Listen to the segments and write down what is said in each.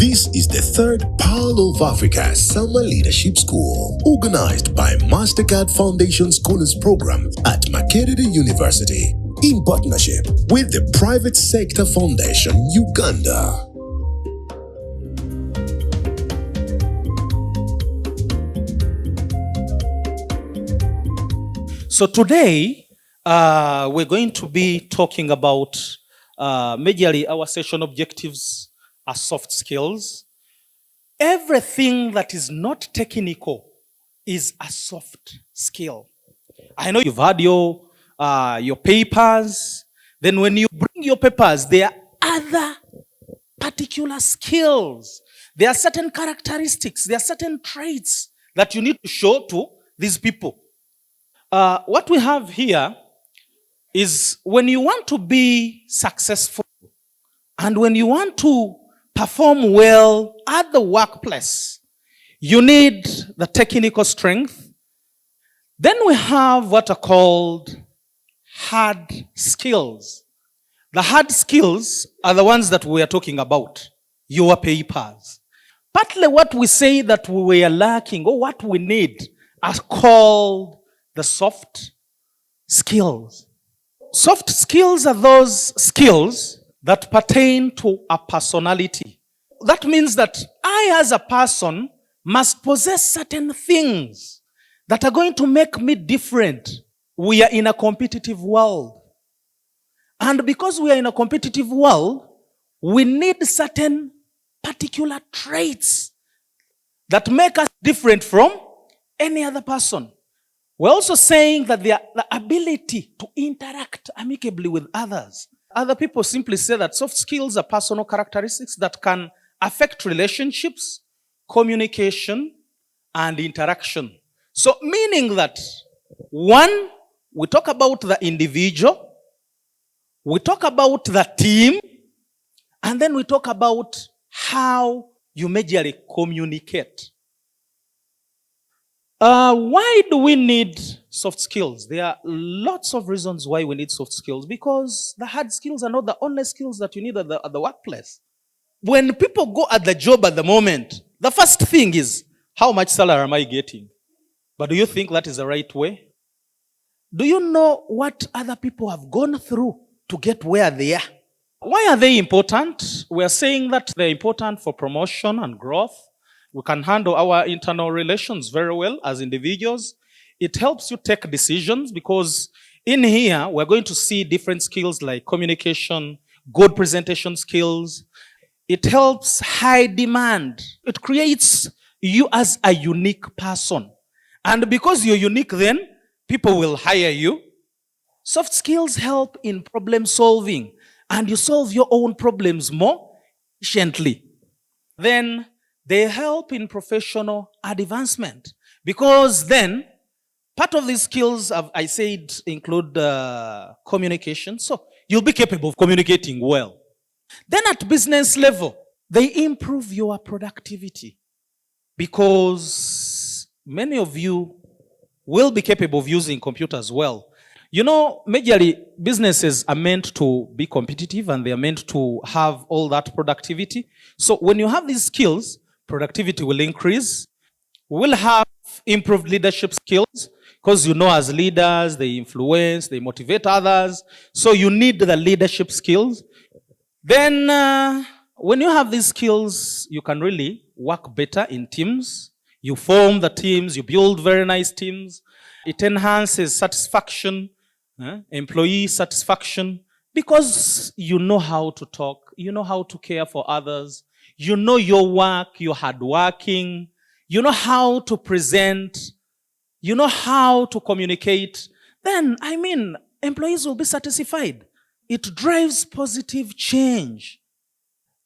This is the third Pearl of Africa Summer Leadership School, organized by Mastercard Foundation Scholars Program at Makerere University, in partnership with the Private Sector Foundation, Uganda. So today, we're going to be talking about majorly our session objectives are soft skills. Everything that is not technical is a soft skill. I know you've had your papers. Then when you bring your papers, there are other particular skills. There are certain characteristics. There are certain traits that you need to show to these people. What we have here is when you want to be successful and when you want to perform well at the workplace, you need the technical strength. Then we have what are called hard skills. The hard skills are the ones that we are talking about, your papers. Partly what we say that we are lacking or what we need are called the soft skills. Soft skills are those skills that pertain to a personality. That means that I as a person must possess certain things that are going to make me different. We are in a competitive world. And because we are in a competitive world, we need certain particular traits that make us different from any other person. We're also saying that the ability to interact amicably with others. Other people simply say that soft skills are personal characteristics that can affect relationships, communication, and interaction. So meaning that, one, we talk about the individual, we talk about the team, and then we talk about how you majorly communicate. Why do we need soft skills? There are lots of reasons why we need soft skills, because the hard skills are not the only skills that you need at the workplace. When people go at the job at the moment, the first thing is, how much salary am I getting? But do you think that is the right way? Do you know what other people have gone through to get where they are? Why are they important? We are saying that they're important for promotion and growth. We can handle our internal relations very well as individuals. It helps you take decisions because in here, we're going to see different skills like communication, good presentation skills. It helps high demand. It creates you as a unique person. And because you're unique, then people will hire you. Soft skills help in problem solving, and you solve your own problems more efficiently. Then they help in professional advancement because then part of these skills, I said, include communication. So you'll be capable of communicating well. Then at business level, they improve your productivity because many of you will be capable of using computers well. You know, majorly businesses are meant to be competitive and they are meant to have all that productivity. So when you have these skills, productivity will increase. We will have improved leadership skills because you know as leaders, they influence, they motivate others. So you need the leadership skills. Then when you have these skills, you can really work better in teams. You form the teams, you build very nice teams. It enhances satisfaction, employee satisfaction, because you know how to talk, you know how to care for others. You know your work, you're hardworking, you know how to present, you know how to communicate. Then, employees will be satisfied. It drives positive change.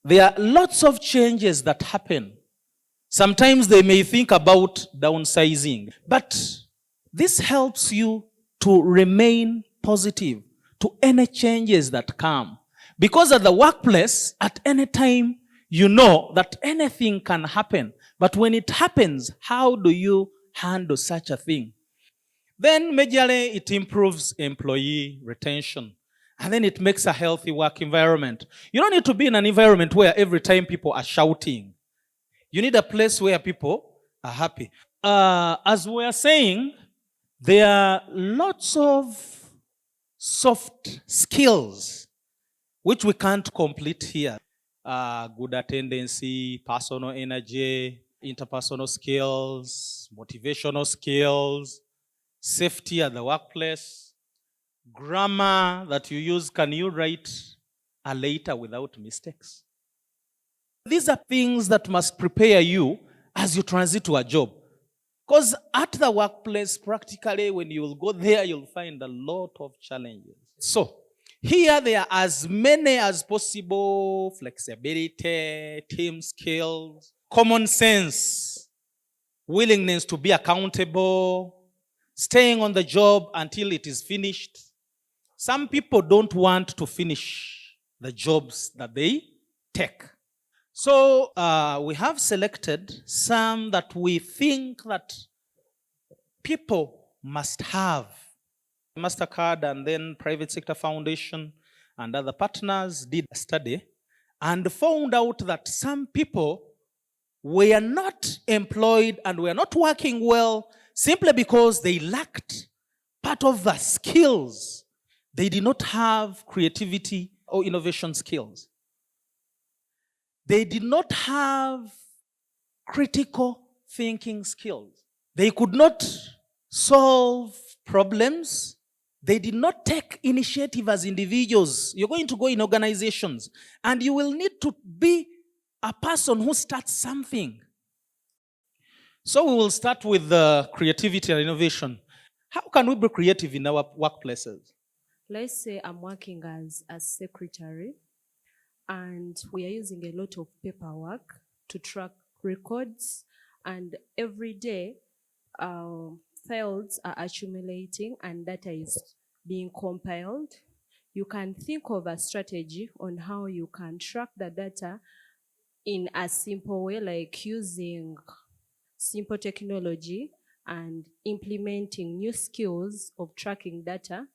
There are lots of changes that happen. Sometimes they may think about downsizing, but this helps you to remain positive to any changes that come. Because at the workplace, at any time, you know that anything can happen. But when it happens, how do you handle such a thing? Then majorly it improves employee retention. And then it makes a healthy work environment. You don't need to be in an environment where every time people are shouting. You need a place where people are happy. As we are saying, there are lots of soft skills which we can't complete here. Good attendance, personal energy, interpersonal skills, motivational skills, safety at the workplace, grammar that you use. Can you write a letter without mistakes? These are things that must prepare you as you transit to a job. Because at the workplace, practically, when you will go there, you'll find a lot of challenges. So, here there are as many as possible: flexibility, team skills, common sense, willingness to be accountable, staying on the job until it is finished. Some people don't want to finish the jobs that they take. So we have selected some that we think that people must have. Mastercard and then Private Sector Foundation and other partners did a study and found out that some people were not employed and were not working well simply because they lacked part of the skills. They did not have creativity or innovation skills. They did not have critical thinking skills. They could not solve problems. They did not take initiative as individuals. You're going to go in organizations, and you will need to be a person who starts something. So we will start with creativity and innovation. How can we be creative in our workplaces? Let's say I'm working as a secretary, and we are using a lot of paperwork to track records, and every day files are accumulating and data is being compiled. You can think of a strategy on how you can track the data in a simple way, like using simple technology and implementing new skills of tracking data,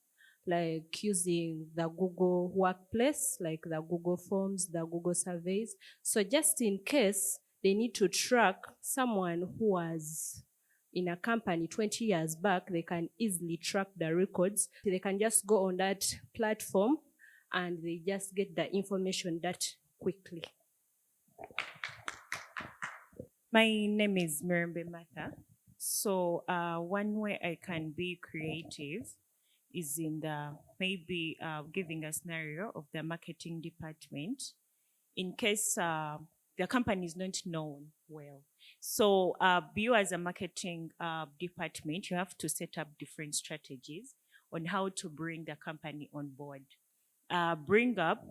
like using the Google Workplace, like the Google Forms, the Google Surveys. So just in case they need to track someone who was in a company 20 years back, they can easily track the records. They can just go on that platform and they just get the information that quickly. My name is Mirembe Martha. So one way I can be creative is in the maybe giving a scenario of the marketing department in case the company is not known well. So you as a marketing department, you have to set up different strategies on how to bring the company on board. Bring up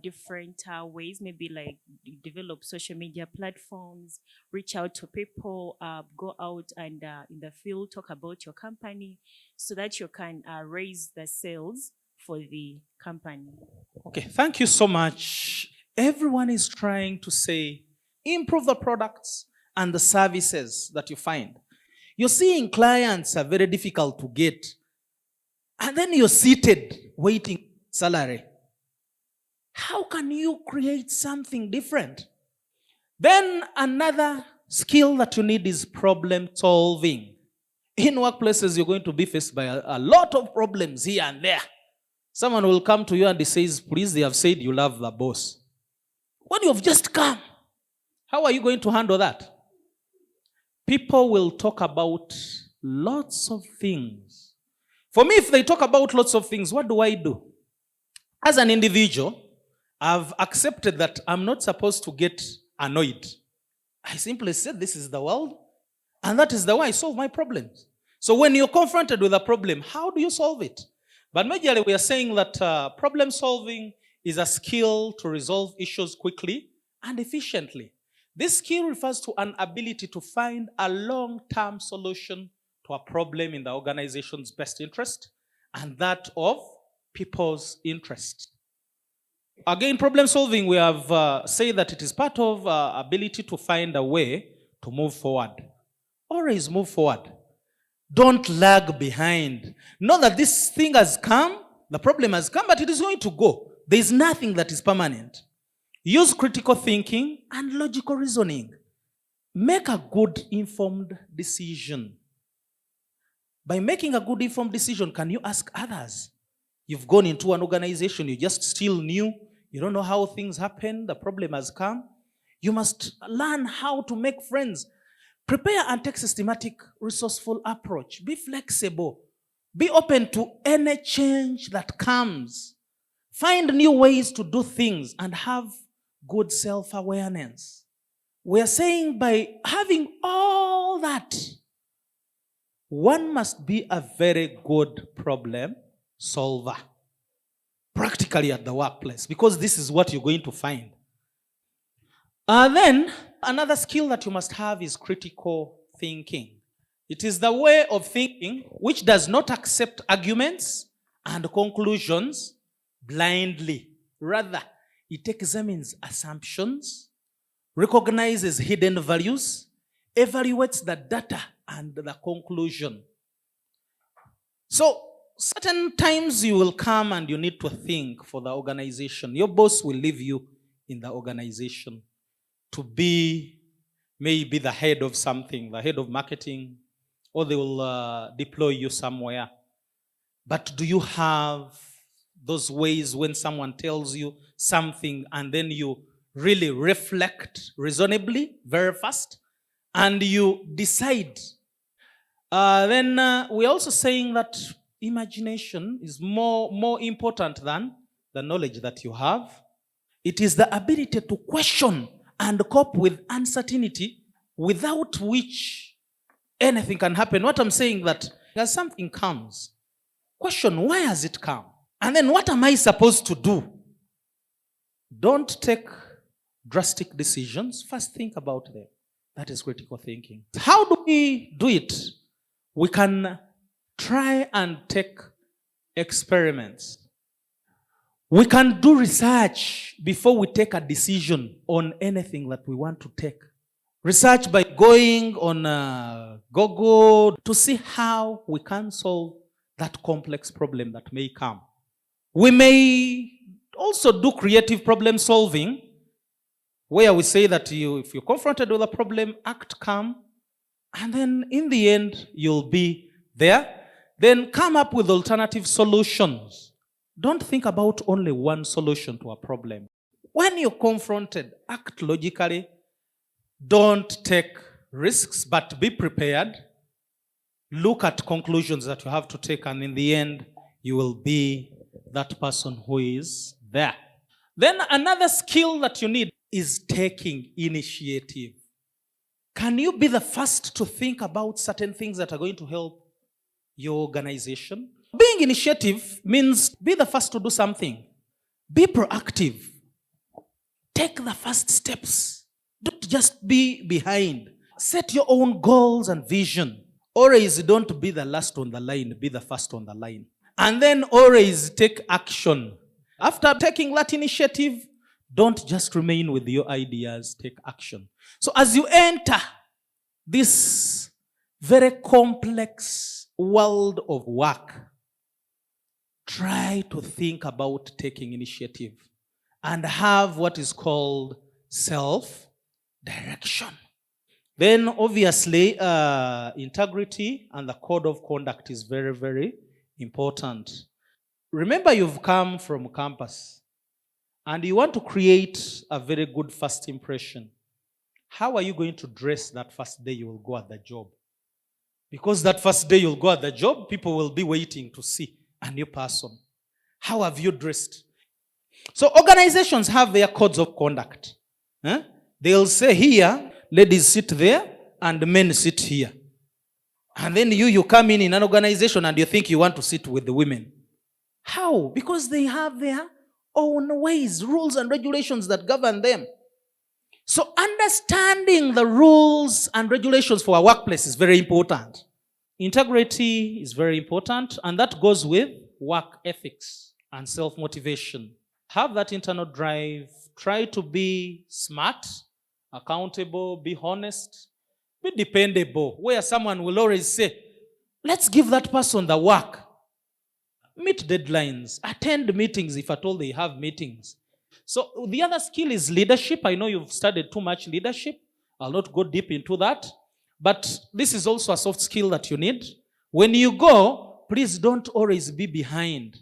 different ways, maybe like develop social media platforms, reach out to people, go out and in the field, talk about your company so that you can raise the sales for the company. Okay, thank you so much. Everyone is trying to say, improve the products and the services that you find. You're seeing clients are very difficult to get, and then you're seated waiting salary. How can you create something different? Then another skill that you need is problem solving. In workplaces, you're going to be faced by a lot of problems here and there. Someone will come to you and he says, please, they have said you love the boss. When you've just come, how are you going to handle that? People will talk about lots of things. For me, if they talk about lots of things, what do? As an individual, I've accepted that I'm not supposed to get annoyed. I simply said, this is the world, and that is the way I solve my problems. So when you're confronted with a problem, how do you solve it? But majorly, we are saying that problem solving is a skill to resolve issues quickly and efficiently. This skill refers to an ability to find a long-term solution to a problem in the organization's best interest and that of people's interest. Again, problem solving, we have said that it is part of ability to find a way to move forward. Always move forward. Don't lag behind. Know that this thing has come The problem has come, but it is going to go. There is nothing that is permanent. Use critical thinking and logical reasoning. Make a good informed decision. By making a good informed decision, can you ask others? You've gone into an organization, you just still new, you don't know how things happen, the problem has come. You must learn how to make friends. Prepare and take systematic, resourceful approach. Be flexible. Be open to any change that comes. Find new ways to do things and have good self-awareness. We are saying by having all that, one must be a very good problem solver. Practically at the workplace, because this is what you're going to find. Then, another skill that you must have is critical thinking. It is the way of thinking which does not accept arguments and conclusions blindly. Rather, it examines assumptions, recognizes hidden values, evaluates the data and the conclusion. So, certain times you will come and you need to think for the organization. Your boss will leave you in the organization to be maybe the head of something, the head of marketing, or they will deploy you somewhere. But do you have those ways when someone tells you something and then you really reflect reasonably, very fast, and you decide? Then we're also saying that imagination is more important than the knowledge that you have. It is the ability to question and cope with uncertainty, without which anything can happen. What I'm saying that as something comes, question, why has it come? And then what am I supposed to do? Don't take drastic decisions. First think about them. That is critical thinking. How do we do it? We can try and take experiments. We can do research before we take a decision on anything that we want to take. Research by going on Google to see how we can solve that complex problem that may come. We may also do creative problem solving, where we say that if you're confronted with a problem, act calm, and then in the end, you'll be there. Then come up with alternative solutions. Don't think about only one solution to a problem. When you're confronted, act logically. Don't take risks, but be prepared. Look at conclusions that you have to take, and in the end, you will be that person who is there. Then another skill that you need is taking initiative. Can you be the first to think about certain things that are going to help your organization? Being initiative means be the first to do something. Be proactive. Take the first steps. Don't just be behind. Set your own goals and vision. Always don't be the last on the line, be the first on the line. And then always take action. After taking that initiative, don't just remain with your ideas, take action. So as you enter this very complex world of work, try to think about taking initiative and have what is called self-direction. Then obviously, integrity and the code of conduct is very, very important. Remember, you've come from campus and you want to create a very good first impression. How are you going to dress that first day you will go at the job? Because that first day you'll go at the job, people will be waiting to see a new person. How have you dressed? So organizations have their codes of conduct. They'll say here, ladies sit there and men sit here. And then you come in an organization and you think you want to sit with the women. How? Because they have their own ways, rules and regulations that govern them. So understanding the rules and regulations for our workplace is very important. Integrity is very important, and that goes with work ethics and self-motivation. Have that internal drive. Try to be smart, accountable, be honest, be dependable, where someone will always say, let's give that person the work. meet deadlines, attend meetings if at all they have meetings. So the other skill is leadership. I know you've studied too much leadership. I'll not go deep into that. But this is also a soft skill that you need. When you go, please don't always be behind.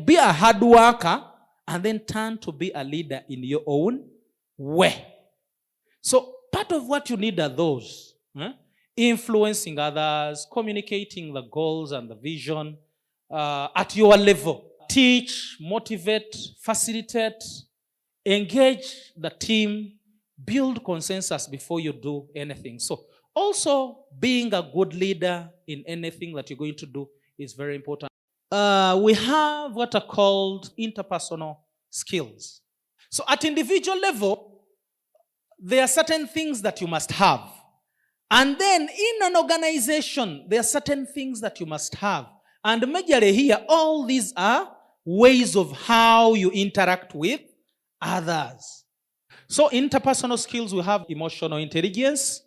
Be a hard worker and then turn to be a leader in your own way. So part of what you need are those. Influencing others, communicating the goals and the vision at your level. Teach, motivate, facilitate, engage the team, build consensus before you do anything. So also being a good leader in anything that you're going to do is very important. We have what are called interpersonal skills. So at individual level, there are certain things that you must have. And then in an organization, there are certain things that you must have. And majorly here, all these are ways of how you interact with others. So interpersonal skills, we have emotional intelligence,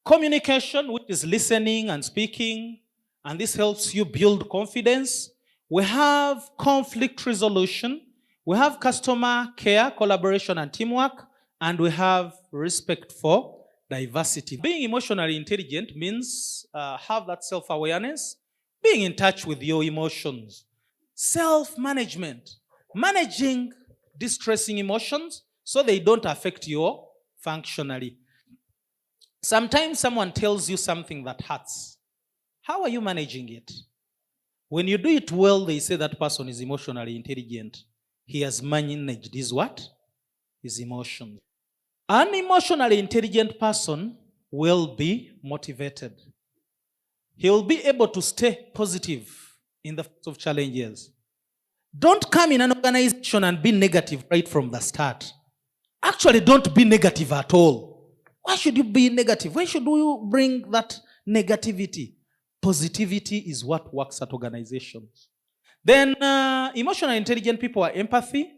communication, which is listening and speaking, and this helps you build confidence. We have conflict resolution, we have customer care, collaboration and teamwork, and we have respect for diversity. Being emotionally intelligent means have that self-awareness, being in touch with your emotions. Self-management, managing distressing emotions so they don't affect you functionally. Sometimes someone tells you something that hurts. How are you managing it? When you do it well, they say that person is emotionally intelligent. He has managed his what? His emotions. An emotionally intelligent person will be motivated. He will be able to stay positive in the face of challenges. Don't come in an organization and be negative right from the start. Actually, don't be negative at all. Why should you be negative? Why should you bring that negativity? Positivity is what works at organizations. Then emotionally intelligent people are empathy.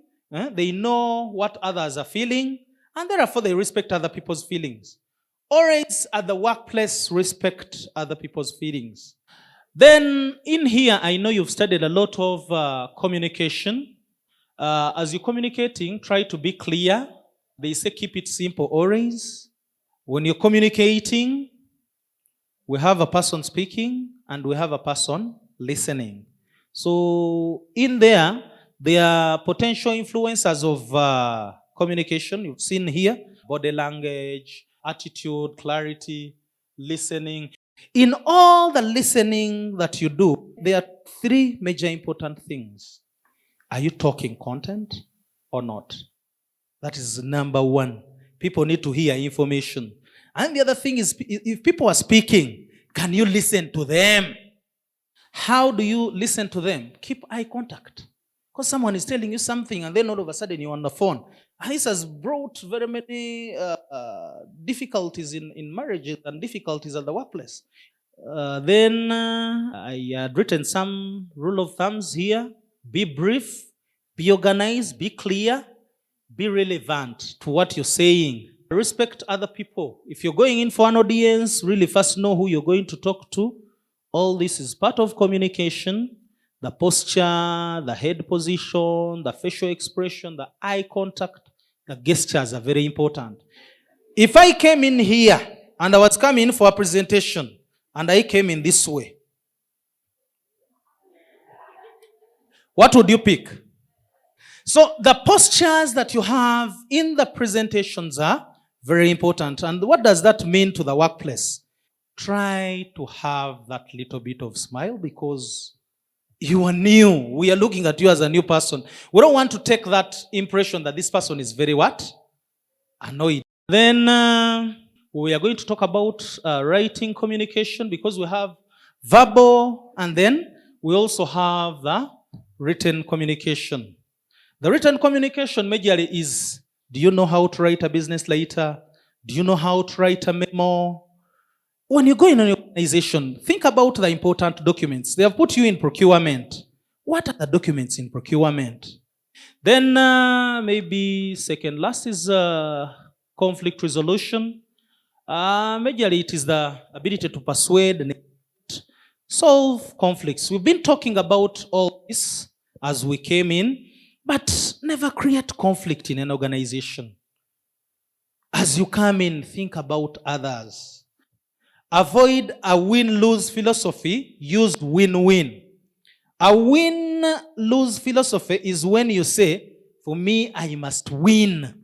They know what others are feeling, and therefore they respect other people's feelings. Always at the workplace, respect other people's feelings. Then in here, I know you've studied a lot of communication. As you're communicating, try to be clear. They say keep it simple always. When you're communicating, we have a person speaking and we have a person listening. So in there are potential influencers of communication. You've seen here, body language, attitude, clarity, listening. In all the listening that you do, there are three major important things. Are you talking content or not? That is number one. People need to hear information. And the other thing is, if people are speaking, can you listen to them? How do you listen to them? Keep eye contact. Because someone is telling you something and then all of a sudden you're on the phone. And this has brought very many difficulties in marriages and difficulties at the workplace. Then I had written some rule of thumbs here. Be brief, be organized, be clear, be relevant to what you're saying. Respect other people. If you're going in for an audience, really first know who you're going to talk to. All this is part of communication. The posture, the head position, the facial expression, the eye contact, the gestures are very important. If I came in here and I was coming for a presentation and I came in this way, what would you pick? So the postures that you have in the presentations are very important. And what does that mean to the workplace? Try to have that little bit of smile because you are new. We are looking at you as a new person. We don't want to take that impression that this person is very what? Annoyed. Then we are going to talk about writing communication because we have verbal and then we also have the written communication. The written communication majorly is, do you know how to write a business letter? Do you know how to write a memo? When you go in an organization, think about the important documents. They have put you in procurement. What are the documents in procurement? Then maybe second last is conflict resolution. Majorly it is the ability to persuade, Solve conflicts. We've been talking about all this as we came in, but never create conflict in an organization. As you come in, think about others. Avoid a win-lose philosophy, use win-win. A win-lose philosophy is when you say, for me, I must win.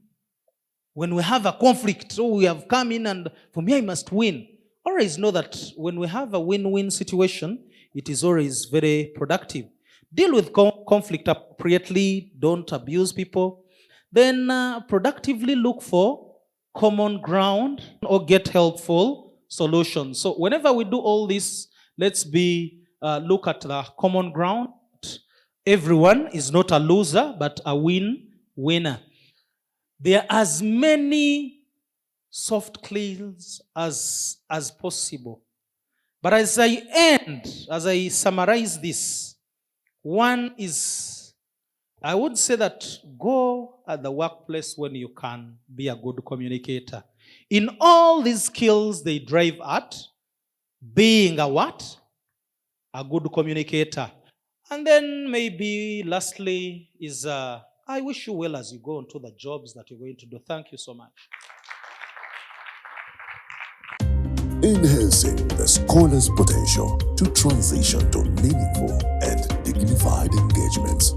When we have a conflict, so we have come in and for me, I must win. Always know that when we have a win-win situation, it is always very productive. Deal with conflict appropriately, don't abuse people. Then productively look for common ground or get helpful solutions. So whenever we do all this, let's look at the common ground. Everyone is not a loser, but a winner. There are as many soft skills as possible. But as I summarize this, one is, I would say that go at the workplace when you can be a good communicator. In all these skills, they drive at being a what? A good communicator. And then maybe lastly is, I wish you well as you go into the jobs that you're going to do. Thank you so much. Enhancing the scholar's potential to transition to meaningful and dignified engagements.